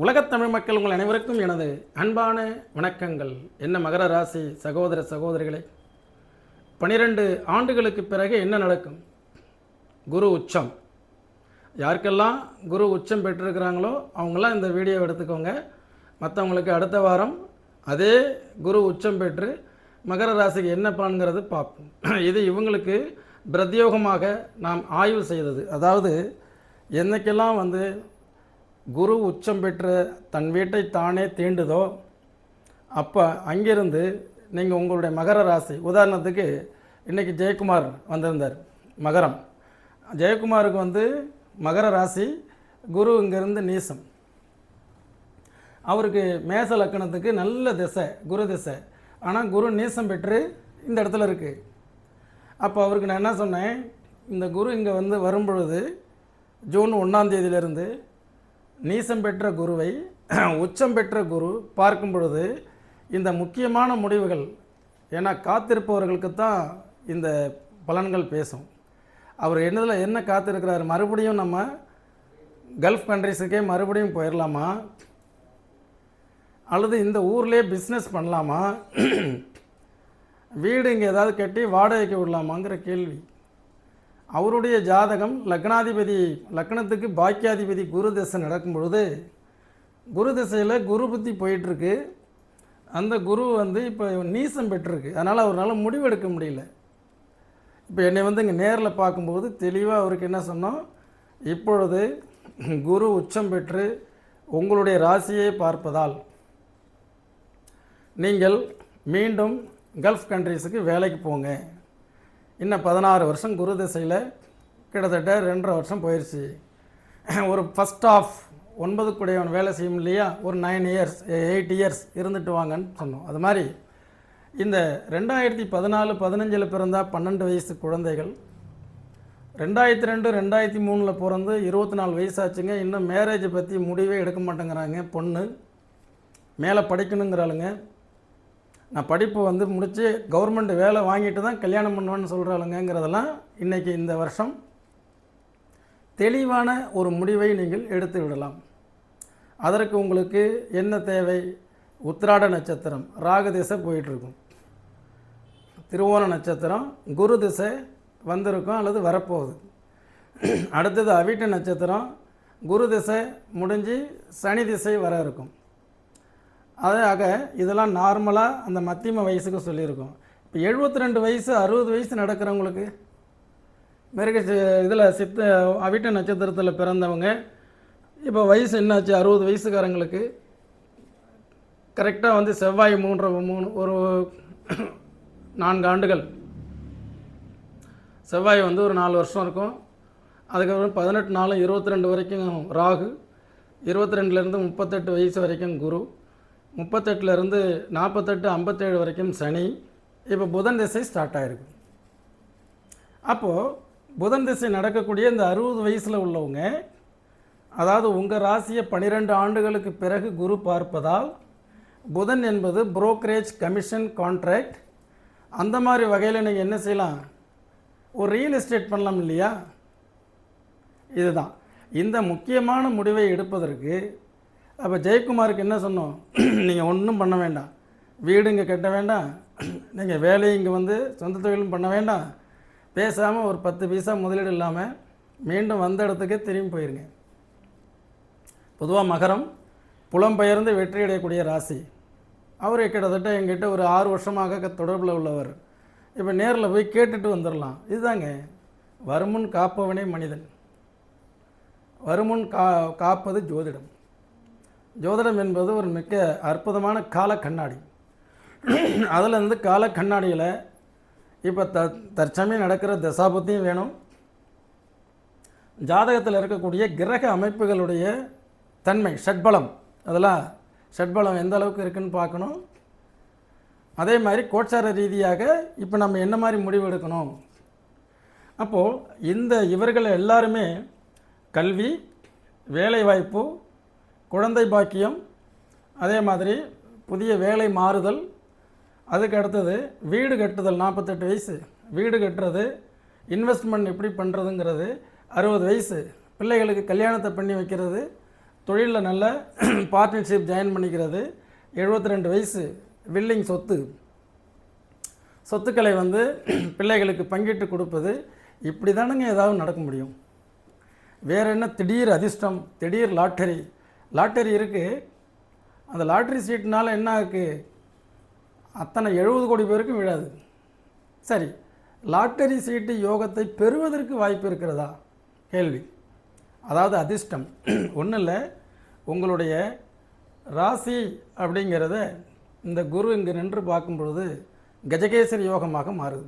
உலகத் தமிழ் மக்கள் உங்கள் அனைவருக்கும் எனது அன்பான வணக்கங்கள். என்ன மகர ராசி சகோதர சகோதரிகளே, 12 ஆண்டுகளுக்கு பிறகு என்ன நடக்கும்? குரு உச்சம். யாருக்கெல்லாம் குரு உச்சம் பெற்றிருக்கிறாங்களோ அவங்களாம் இந்த வீடியோவை எடுத்துக்கோங்க. மற்றவங்களுக்கு அடுத்த வாரம் அதே குரு உச்சம் பெற்று மகர ராசிக்கு என்ன பலன்கிறது பார்ப்போம். இது இவங்களுக்கு பிரத்யோகமாக நாம் ஆய்வு செய்தது. அதாவது என்னைக்கெல்லாம் குரு உச்சம் பெற்று தன் வீட்டை தானே தீண்டுதோ அப்போ அங்கிருந்து நீங்கள் உங்களுடைய மகர ராசி, உதாரணத்துக்கு இன்றைக்கி ஜெயக்குமார் வந்திருந்தார் மகரம். ஜெயக்குமாருக்கு மகர ராசி, குரு இங்கேருந்து நீசம். அவருக்கு மேச லக்கணத்துக்கு நல்ல திசை, குரு திசை. ஆனால் குரு நீசம் பெற்று இந்த இடத்துல இருக்குது. அப்போ அவருக்கு நான் என்ன சொன்னேன், இந்த குரு இங்கே வரும்பொழுது ஜூன் 1ஆம் தேதியிலிருந்து நீசம் பெற்ற குருவை உச்சம் பெற்ற குரு பார்க்கும் பொழுது இந்த முக்கியமான முடிவுகள், ஏன்னா காத்திருப்பவர்களுக்கு தான் இந்த பலன்கள் பேசும். அவர் என்ன காத்திருக்கிறார், மறுபடியும் நம்ம கல்ஃப் கண்ட்ரிஸுக்கே மறுபடியும் போயிடலாமா, அல்லது இந்த ஊர்லேயே பிஸ்னஸ் பண்ணலாமா, வீடு இங்கே ஏதாவது கட்டி வாடகைக்கு விடலாமாங்கிற கேள்வி. அவருடைய ஜாதகம் லக்னாதிபதி, லக்னத்துக்கு பாக்கியாதிபதி குரு திசை நடக்கும் பொழுது, குரு திசையில் குரு புத்தி போயிட்டுருக்கு. அந்த குரு இப்போ நீசம் பெற்றிருக்கு. அதனால் அவரால் முடிவெடுக்க முடியல. இப்போ என்னை இங்கே நேரில் பார்க்கும்போது தெளிவாக அவருக்கு என்ன சொன்னோம், இப்பொழுது குரு உச்சம் பெற்று உங்களுடைய ராசியை பார்ப்பதால் நீங்கள் மீண்டும் கல்ஃப் கண்ட்ரிஸுக்கு வேலைக்கு போங்க. இன்னும் 16 வருஷம் குரு திசையில் கிட்டத்தட்ட 2.5 வருஷம் போயிடுச்சு. ஒரு ஃபஸ்ட் ஆஃப் 9 கூடையவன் வேலை செய்யும் இல்லையா, ஒரு 9 இயர்ஸ் 8 இயர்ஸ் இருந்துட்டு வாங்கன்னு சொன்னோம். அது மாதிரி இந்த 2014-15 பிறந்தா 12 வயசு குழந்தைகள், 2002 2003 பிறந்து 24 வயசாச்சுங்க. இன்னும் மேரேஜை பற்றி முடிவே எடுக்க மாட்டேங்கிறாங்க. பொண்ணு மேலே படிக்கணுங்கிறாளுங்க. நான் படிப்பு முடித்து கவர்மெண்ட் வேலை வாங்கிட்டு தான் கல்யாணம் பண்ணுவேன்னு சொல்கிறாளுங்கிறதெல்லாம் இன்றைக்கி இந்த வருஷம் தெளிவான ஒரு முடிவை நீங்கள் எடுத்து விடலாம். அதற்கு உங்களுக்கு என்ன தேவை? உத்திராட நட்சத்திரம் ராகு திசை போயிட்டுருக்கும், திருவோண நட்சத்திரம் குரு திசை வந்திருக்கும் அல்லது வரப்போகுது. அடுத்தது அவிட்ட நட்சத்திரம் குரு திசை முடிஞ்சு சனி திசை வர இருக்கும். அதாக இதெல்லாம் நார்மலாக அந்த மத்தியம வயசுக்கு சொல்லியிருக்கோம். இப்போ 72 வயசு 60 வயசு நடக்கிறவங்களுக்கு, மிருக இதில் அவிட்ட நட்சத்திரத்தில் பிறந்தவங்க இப்போ வயசு என்னாச்சு, 60 வயசுக்காரங்களுக்கு கரெக்டாக செவ்வாய் 3 ஒரு 4 ஆண்டுகள் செவ்வாய் ஒரு 4 வருஷம் இருக்கும். அதுக்கப்புறம் 18 நாளும் 22 வரைக்கும் ராகு, 22லேருந்து 38 வயசு வரைக்கும் குரு, 38லேருந்து 48 57 வரைக்கும் சனி. இப்போ புதன் திசை ஸ்டார்ட் ஆகிருக்கு. அப்போது புதன் திசை நடக்கக்கூடிய இந்த 60 வயசில் உள்ளவங்க, அதாவது உங்கள் ராசியை 12 ஆண்டுகளுக்கு பிறகு குரு பார்ப்பதால், புதன் என்பது புரோக்கரேஜ் கமிஷன் கான்ட்ராக்ட், அந்த மாதிரி வகையில் நீங்கள் என்ன செய்யலாம், ஒரு ரியல் எஸ்டேட் பண்ணலாம் இல்லையா. இதுதான் இந்த முக்கியமான முடிவை எடுப்பதற்கு. அப்போ ஜெயக்குமாருக்கு என்ன சொன்னோம், நீங்கள் ஒன்றும் பண்ண வேண்டாம், வீடு இங்கே கட்ட வேண்டாம், நீங்கள் வேலையை இங்கே சொந்த தொழிலும் பண்ண வேண்டாம், பேசாமல் ஒரு 10 பைசா முதலீடு இல்லாமல் மீண்டும் வந்த இடத்துக்கே திரும்பி போயிருங்க. பொதுவாக மகரம் புலம்பெயர்ந்து வெற்றி அடையக்கூடிய ராசி. அவர் கிட்டத்தட்ட எங்கிட்ட ஒரு 6 வருஷமாக தொடர்பில் உள்ளவர். இப்போ நேரில் போய் கேட்டுட்டு வந்துடலாம். இதுதாங்க வருமுன் காப்பவனே மனிதன், வருமுன் காப்பது ஜோதிடம். ஜோதிடம் என்பது ஒரு மிக அற்புதமான கால கண்ணாடி. அதில் கால கண்ணாடியில் இப்போ தற்சமயம் நடக்கிற தசாபத்தியும் வேணும், ஜாதகத்தில் இருக்கக்கூடிய கிரக அமைப்புகளுடைய தன்மை, ஷட்பலம், அதெல்லாம் ஷட்பலம் எந்த அளவுக்கு இருக்குதுன்னு பார்க்கணும். அதே மாதிரி கோட்சார ரீதியாக இப்போ நம்ம என்ன மாதிரி முடிவு எடுக்கணும். அப்போது இவர்கள் எல்லாருமே கல்வி, வேலைவாய்ப்பு, குழந்தை பாக்கியம், அதே மாதிரி புதிய வேலை மாறுதல், அதுக்கு அடுத்தது வீடு கட்டுதல், 48 வயசு வீடு கட்டுறது, இன்வெஸ்ட்மெண்ட் எப்படி பண்ணுறதுங்கிறது, 60 வயசு பிள்ளைகளுக்கு கல்யாணத்தை பண்ணி வைக்கிறது, தொழிலில் நல்ல பார்ட்னர்ஷிப் ஜாயின் பண்ணிக்கிறது, 72 வயசு வில்லிங் சொத்துக்களை வந்து பிள்ளைகளுக்கு பங்கிட்டு கொடுப்பது, இப்படி தானுங்க ஏதாவது நடக்க முடியும். வேறு என்ன திடீர் அதிர்ஷ்டம், திடீர் லாட்டரி இருக்குது. அந்த லாட்டரி சீட்டுனால என்ன ஆகுது, அத்தனை 70 கோடி பேருக்கும் விழாது. சரி, லாட்டரி சீட்டு யோகத்தை பெறுவதற்கு வாய்ப்பு இருக்கிறதா கேள்வி. அதாவது அதிர்ஷ்டம் ஒன்றும் இல்லை, உங்களுடைய ராசி அப்படிங்கிறத இந்த குரு இங்கே நின்று பார்க்கும்பொழுது கஜகேசரி யோகமாக மாறுது.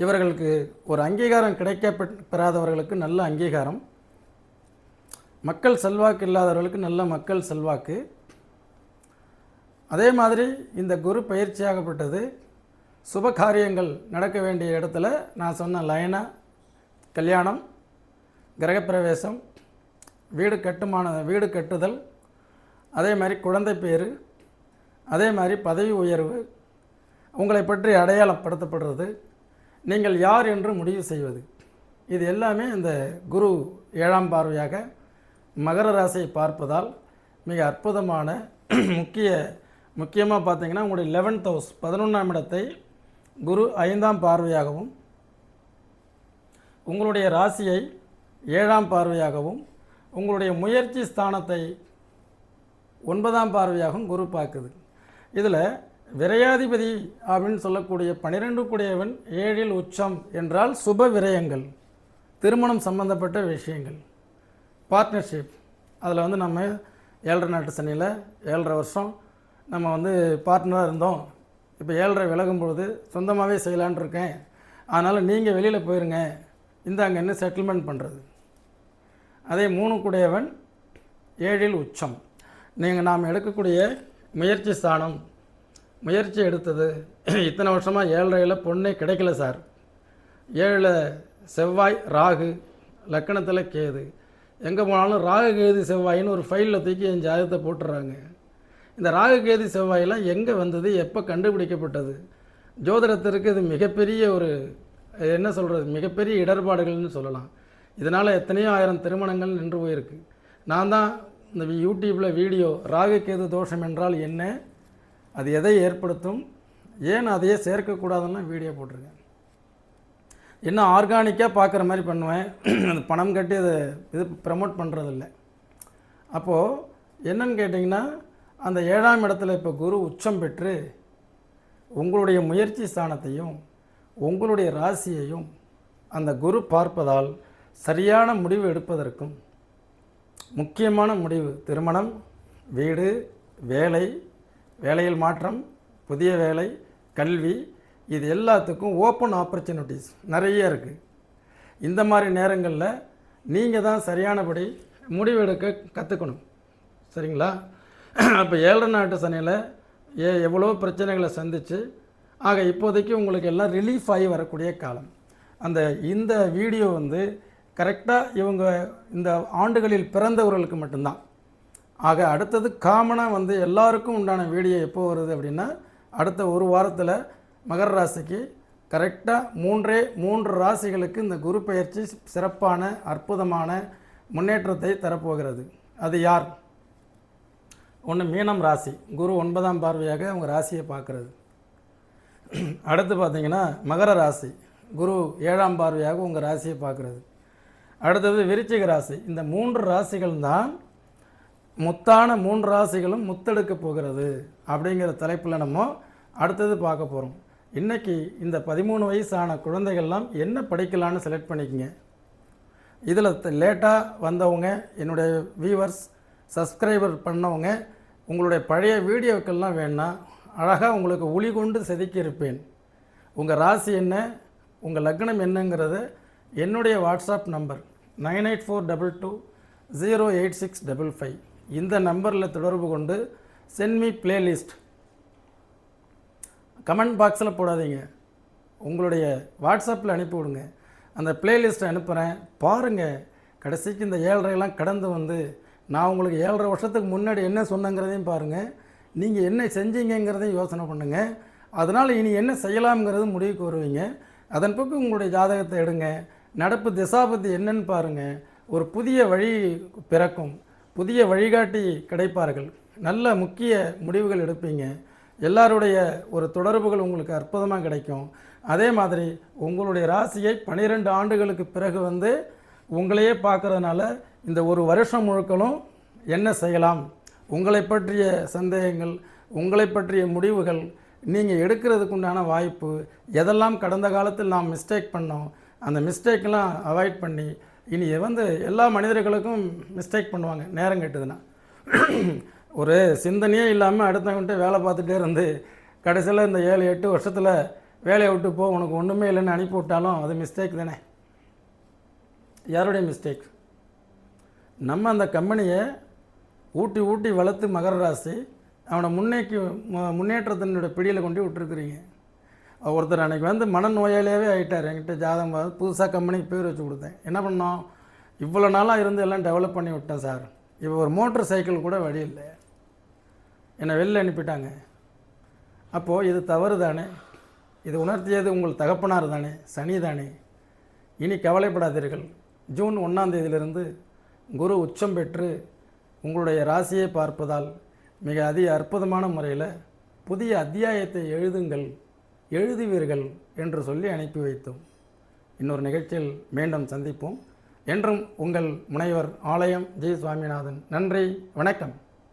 இவர்களுக்கு ஒரு அங்கீகாரம் பெறாதவர்களுக்கு நல்ல அங்கீகாரம், மக்கள் செல்வாக்கு இல்லாதவர்களுக்கு நல்ல மக்கள் செல்வாக்கு. அதே மாதிரி இந்த குரு பயிற்சியாகப்பட்டது சுப காரியங்கள் நடக்க வேண்டிய இடத்துல நான் சொன்ன லைனா கல்யாணம், கிரகப்பிரவேசம், வீடு கட்டுதல், அதே மாதிரி குழந்தை பேர், அதே மாதிரி பதவி உயர்வு, உங்களை பற்றி அடையாளப்படுத்தப்படுறது, நீங்கள் யார் என்று முடிவு செய்வது, இது எல்லாமே இந்த குரு 7ஆம் பார்வையாக மகர ராசியை பார்ப்பதால் மிக அற்புதமான முக்கியமாக பார்த்தீங்கன்னா உங்களுடைய 11th ஹவுஸ் 11ஆம் இடத்தை குரு 5ஆம் பார்வையாகவும், உங்களுடைய ராசியை 7ஆம் பார்வையாகவும், உங்களுடைய முயற்சி ஸ்தானத்தை 9ஆம் பார்வையாகவும் குரு பார்க்குது. இதில் விரையாதிபதி அப்படின்னு சொல்லக்கூடிய 12 கூடியவன் 7இல் உச்சம் என்றால் சுப விரயங்கள், திருமணம் சம்பந்தப்பட்ட விஷயங்கள், பார்ட்னர்ஷிப். அதில் வந்து நம்ம 7.5 நாட்டு சனியில் 7.5 வருஷம் நம்ம வந்து பார்ட்னராக இருந்தோம், இப்போ 7.5 விலகும் பொழுது சொந்தமாகவே செய்யலான் இருக்கேன், அதனால் நீங்கள் வெளியில் போயிருங்க, அங்கே என்ன செட்டில்மெண்ட் பண்ணுறது. அதே 3 கூடியவன் 7இல் உச்சம். நாம் எடுக்கக்கூடிய முயற்சி ஸ்தானம், முயற்சி எடுத்தது இத்தனை வருஷமாக 7.5 பொண்ணே கிடைக்கல சார், 7 செவ்வாய் ராகு, லக்கணத்தில் கேது, எங்கே போனாலும் ராகு கேது செவ்வாயின்னு ஒரு ஃபைலில் தூக்கி என் ஜாதகத்தை போட்டுடுறாங்க. இந்த ராகு கேது செவ்வாயெல்லாம் எங்கே வந்தது, எப்போ கண்டுபிடிக்கப்பட்டது? ஜோதிடத்திற்கு இது மிகப்பெரிய ஒரு என்ன சொல்கிறது, மிகப்பெரிய இடர்பாடுகள்னு சொல்லலாம். இதனால் எத்தனையோ ஆயிரம் திருமணங்கள் நின்று போயிருக்கு. நான் தான் இந்த யூடியூப்பில் வீடியோ ராகு கேது தோஷம் என்றால் என்ன, அது எதை ஏற்படுத்தும், ஏன் அதையே சேர்க்கக்கூடாதுன்னு வீடியோ போட்டிருக்கேன். என்ன ஆர்கானிக்காக பார்க்குற மாதிரி பண்ணுவேன், அது பணம் கட்டி அதை ப்ரமோட் பண்ணுறதில்ல. அப்போது என்னன்னு கேட்டிங்கன்னா, அந்த 7ஆம் இடத்துல இப்போ குரு உச்சம் பெற்று உங்களுடைய முயற்சி ஸ்தானத்தையும் உங்களுடைய ராசியையும் அந்த குரு பார்ப்பதால் சரியான முடிவு எடுப்பதற்கும், முக்கியமான முடிவு திருமணம், வீடு, வேலையில் மாற்றம், புதிய வேலை, கல்வி, இது எல்லாத்துக்கும் ஓப்பன் ஆப்பர்ச்சுனிட்டிஸ் நிறைய இருக்குது. இந்த மாதிரி நேரங்களில் நீங்கள் தான் சரியானபடி முடிவெடுக்க கற்றுக்கணும். சரிங்களா? அப்போ 7.5 நாட்டு சனியில் எவ்வளோ பிரச்சனைகளை சந்தித்து இப்போதைக்கு உங்களுக்கு எல்லாம் ரிலீஃப் ஆகி வரக்கூடிய காலம். இந்த வீடியோ வந்து கரெக்டாக இவங்க இந்த ஆண்டுகளில் பிறந்தவர்களுக்கு மட்டும்தான். அடுத்தது காமனாக வந்து எல்லாருக்கும் உண்டான வீடியோ எப்போ வருது அப்படின்னா, அடுத்த ஒரு வாரத்தில் மகர ராசிக்கு கரெக்டாக 3 ராசிகளுக்கு இந்த குரு பயிற்சி சிறப்பான அற்புதமான முன்னேற்றத்தை தரப்போகிறது. அது யார்? ஒன்று மீனம் ராசி, குரு 9ஆம் பார்வையாக அவங்க ராசியை பார்க்குறது. அடுத்து பார்த்திங்கன்னா மகர ராசி, குரு 7ஆம் பார்வையாக உங்கள் ராசியை பார்க்குறது. அடுத்தது விருச்சிக ராசி. இந்த 3 ராசிகள் தான் முத்தான 3 ராசிகளும் முத்தெடுக்க போகிறது அப்படிங்கிற தலைப்பில் நம்ம அடுத்தது பார்க்க போகிறோம். இன்றைக்கி இந்த 13 வயசான குழந்தைகள்லாம் என்ன படிக்கலான்னு செலக்ட் பண்ணிக்கங்க. இதில் லேட்டாக வந்தவங்க, என்னுடைய வியூவர்ஸ், சப்ஸ்கிரைபர் பண்ணவங்க, உங்களுடைய பழைய வீடியோக்கள்லாம் வேணால் அழகாக உங்களுக்கு ஒளி கொண்டு செதுக்கி இருப்பேன். உங்கள் ராசி என்ன, உங்கள் லக்னம் என்னங்கிறத என்னுடைய வாட்ஸ்அப் நம்பர் 9842208655 இந்த நம்பரில் தொடர்பு கொண்டு சென்ட் மீ பிளேலிஸ்ட் கமெண்ட் பாக்ஸில் போடாதீங்க, உங்களுடைய வாட்ஸ்அப்பில் அனுப்பிவிடுங்க. அந்த பிளேலிஸ்ட்டை அனுப்புகிறேன், பாருங்கள். கடைசிக்கு இந்த 7.5 கடந்து வந்து நான் உங்களுக்கு 7.5 வருஷத்துக்கு முன்னாடி என்ன சொன்னங்கிறதையும் பாருங்கள், நீங்கள் என்ன செஞ்சீங்கிறதையும் யோசனை பண்ணுங்கள். அதனால் இனி என்ன செய்யலாம்ங்கிறது முடிவுக்கு வருவீங்க. அதன் பக்கம் உங்களுடைய ஜாதகத்தை எடுங்க, நடப்பு திசாபத்தி என்னன்னு பாருங்கள். ஒரு புதிய வழி பிறக்கும், புதிய வழிகாட்டி கிடைப்பார்கள், நல்ல முக்கிய முடிவுகள் எடுப்பீங்க, எல்லாருடைய ஒரு தொடர்புகள் உங்களுக்கு அற்புதமாக கிடைக்கும். அதே மாதிரி உங்களுடைய ராசியை 12 ஆண்டுகளுக்கு பிறகு வந்து உங்களையே பார்க்குறதுனால இந்த ஒரு வருஷம் முழுக்களும் என்ன செய்யலாம், உங்களை பற்றிய சந்தேகங்கள், உங்களை பற்றிய முடிவுகள், நீங்கள் எடுக்கிறதுக்கு உண்டான வாய்ப்பு, எதெல்லாம் கடந்த காலத்தில் நாம் மிஸ்டேக் பண்ணோம் அந்த மிஸ்டேக்கெல்லாம் அவாய்ட் பண்ணி, இனி வந்து எல்லா மனிதர்களுக்கும் மிஸ்டேக் பண்ணுவாங்க நேரம் கெட்டுதுன்னா. ஒரு சிந்தனையே இல்லாமல் அடுத்தவங்கிட்ட வேலை பார்த்துட்டே இருந்து கடைசியில் இந்த 7-8 வருஷத்தில் வேலையை விட்டு போ உனக்கு ஒன்றுமே இல்லைன்னு அனுப்பி விட்டாலும் அது மிஸ்டேக் தானே. யாருடைய மிஸ்டேக்? நம்ம அந்த கம்பெனியை ஊட்டி ஊட்டி வளர்த்து மகர ராசி அவனை முன்னேற்றத்தினுடைய பிடியில் கொண்டு விட்டுருக்குறீங்க. ஒருத்தர் அன்றைக்கி வந்து மனநோயாளியாகவே ஆகிட்டார். என்கிட்ட ஜாதகம் புதுசாக கம்பெனிக்கு பேர் வச்சு கொடுத்தேன். என்ன பண்ணோம், இவ்வளோ நாளாக இருந்து எல்லாம் டெவலப் பண்ணி விட்டேன் சார், இப்போ ஒரு மோட்டர் சைக்கிள் கூட வழி இல்லை, என்னை வெளில அனுப்பிட்டாங்க. அப்போது இது தவறு தானே, இது உணர்த்தியது உங்கள் தகப்பனார் தானே, சனி தானே. இனி கவலைப்படாதீர்கள். ஜூன் 1ஆம் தேதியிலிருந்து குரு உச்சம் பெற்று உங்களுடைய ராசியை பார்ப்பதால் மிக அற்புதமான முறையில் புதிய அத்தியாயத்தை எழுதுவீர்கள் என்று சொல்லி அனுப்பி வைத்தோம். இன்னொரு நிகழ்ச்சியில் மீண்டும் சந்திப்போம். என்றும் உங்கள் முனைவர் ஆலயம் ஜி. சுவாமிநாதன். நன்றி, வணக்கம்.